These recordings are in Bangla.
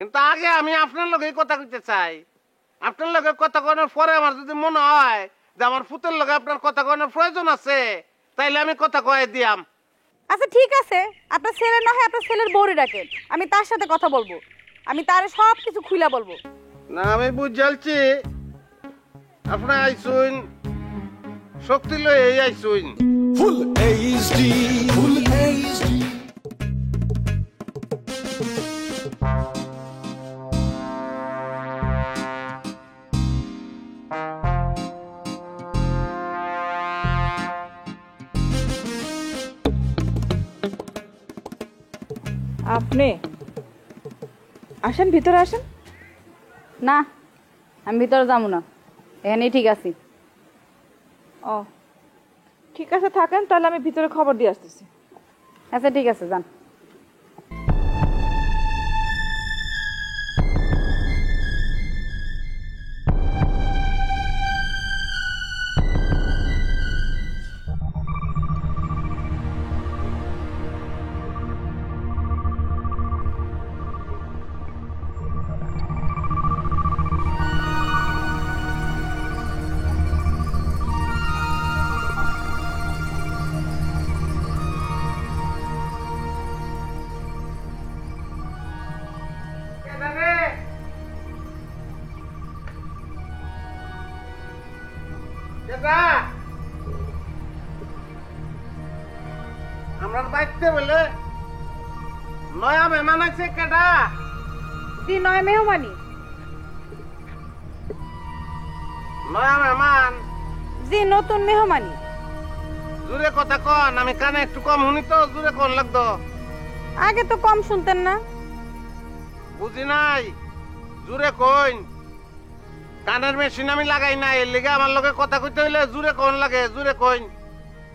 কিন্তু আগে আমি আপনার লগে কথা কইতে চাই। আপনার লগে কথা কওয়ার পরে আমার যদি মনে হয় যে আমার ফুতের লগে আপনার কথা কওয়ার প্রয়োজন আছে, তাইলে আমি কথা কয়ে দিয়াম। আচ্ছা ঠিক আছে, আপনার ছেলে না হয় আপনার ছেলের বউরে ডাকেন, আমি তার সাথে কথা বলবো। আমি তারে সব কিছু খুইলা বলবো। না আমি বুঝালছি আপনি আইসুন শক্তি লয়ে আইসুন। ফুল এইচডি ফুল এইচডি আপনি আসেন, ভিতরে আসেন। না, আমি ভিতরে যাবো না, এখানেই ঠিক আছি। ও ঠিক আছে, থাকেন তাহলে আমি ভিতরে খবর দিয়ে আসতেছি। আচ্ছা ঠিক আছে, যান। আমার বাইতে বলে নয়া মেহমান আছে কেডা? জি, নয় মেহমানি। নয়া মেহমান? জি, নতুন মেহমানি। জুরে কথা কন, আমি কানে একটু কম শুনি তো, জুরে কোন লাগতো। আগে তো কম শুনতেন না। বুঝি নাই, জুরে কইন। কানের মেশিন আমি লাগাই নাই, এর লিগে আমার লগে কথা কইতে হইলে জুরে কোন লাগে, জুরে কইন।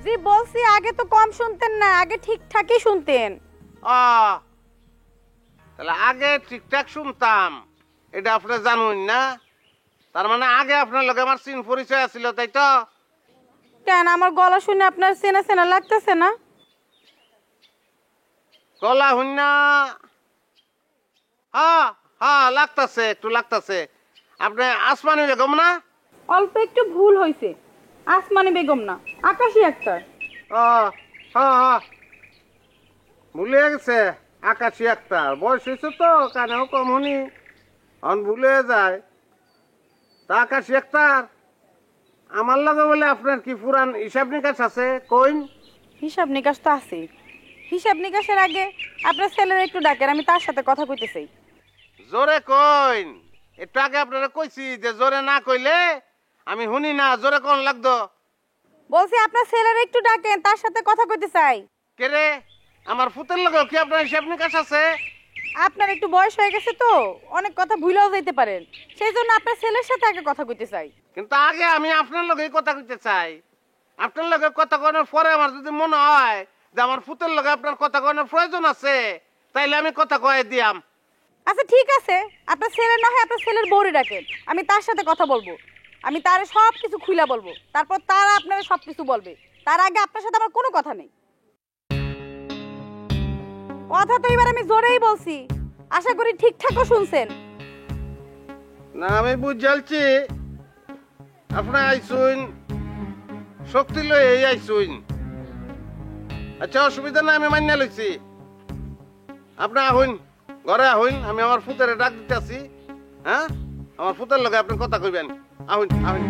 জি বলছি, আগে তো কম শুনতেন না, আগে ঠিকঠাকই শুনতেন। ও তাহলে আগে ঠিকঠাক শুনতাম, এটা আপনি জানুন না? তার মানে আগে আপনার লগে আমার চিন পরিচয় আছিল, তাই তো? কেন, আমার গলা শুনে আপনার চেনা চেনা লাগতেছে না? গলা হইন না? হ্যাঁ হ্যাঁ লাগতাছে, একটু লাগতাছে। আপনি আসমানি বেগম না? অল্প একটু ভুল হয়েছে, আসমানি বেগম না, আকাশী আক্তার। ও হ্যাঁ হ্যাঁ ভুলে গেছে, আকাশি আক্তার। বয়স হয়েছে তো, কানেও কম শুনি, অন ভুলে যায়। তা আকাশি আক্তার, আমার লগে বলে আপনার কি পুরান হিসাব নিকাশ আছে, কইন। হিসাব নিকাশ তো আছে। হিসাব নিকাশের আগে আপনার ছেলের একটু ডাকেন, আমি তার সাথে কথা কইতে চাই। জোরে কইন। একটু আগে আপনারা কইছি যে জোরে না কইলে আমি শুনি না, জোরে কোন লাগতো। বলছি আপনার ছেলের একটু ডাকেন, তার সাথে কথা কইতে চাই। কে রে? আমার ফুতের লগে কি আপনার হিসাব নিকাশ আছে? আপনার একটু বয়স হয়ে গেছে তো, অনেক কথা ভুলেও যেতে পারেন, সেই জন্য আপনার ছেলের সাথে আগে কথা কইতে চাই। কিন্তু আগে আমি আপনার লগেই কথা কইতে চাই। আপনার লগে কথা কওয়ার পরে আমার যদি মনে হয় যে আমার ফুতের লগে আপনার কথা কওয়ার প্রয়োজন আছে, তাইলে আমি কথা কয়ে দিয়াম। আচ্ছা ঠিক আছে, আপনার ছেলে না হয় আপনার ছেলের বউরে ডাকেন, আমি তার সাথে কথা বলবো। আমি তারে সব কিছু খুইলা বলবো, তারপর তারা আপনারা সব কিছু বলবে। তার আগে আপনার সাথে আমার কোনো কথা নেই। কথা তো এবার আমি জোরেই বলছি, আশা করি ঠিকঠাকও শুনছেন। না আমি বুঝালছি আপনি আইসুন শক্তি লয়ে আইসুন। আচ্ছা অসুবিধা নাই, আমি মান্য লইছি। আপনি আহুন, ঘরে আহুন, আমি আমার ফুতের ডাক দিতে আছি। হ্যাঁ, আমার ফুতের লগে আপনি কথা কইবেন। আহুন আহুন।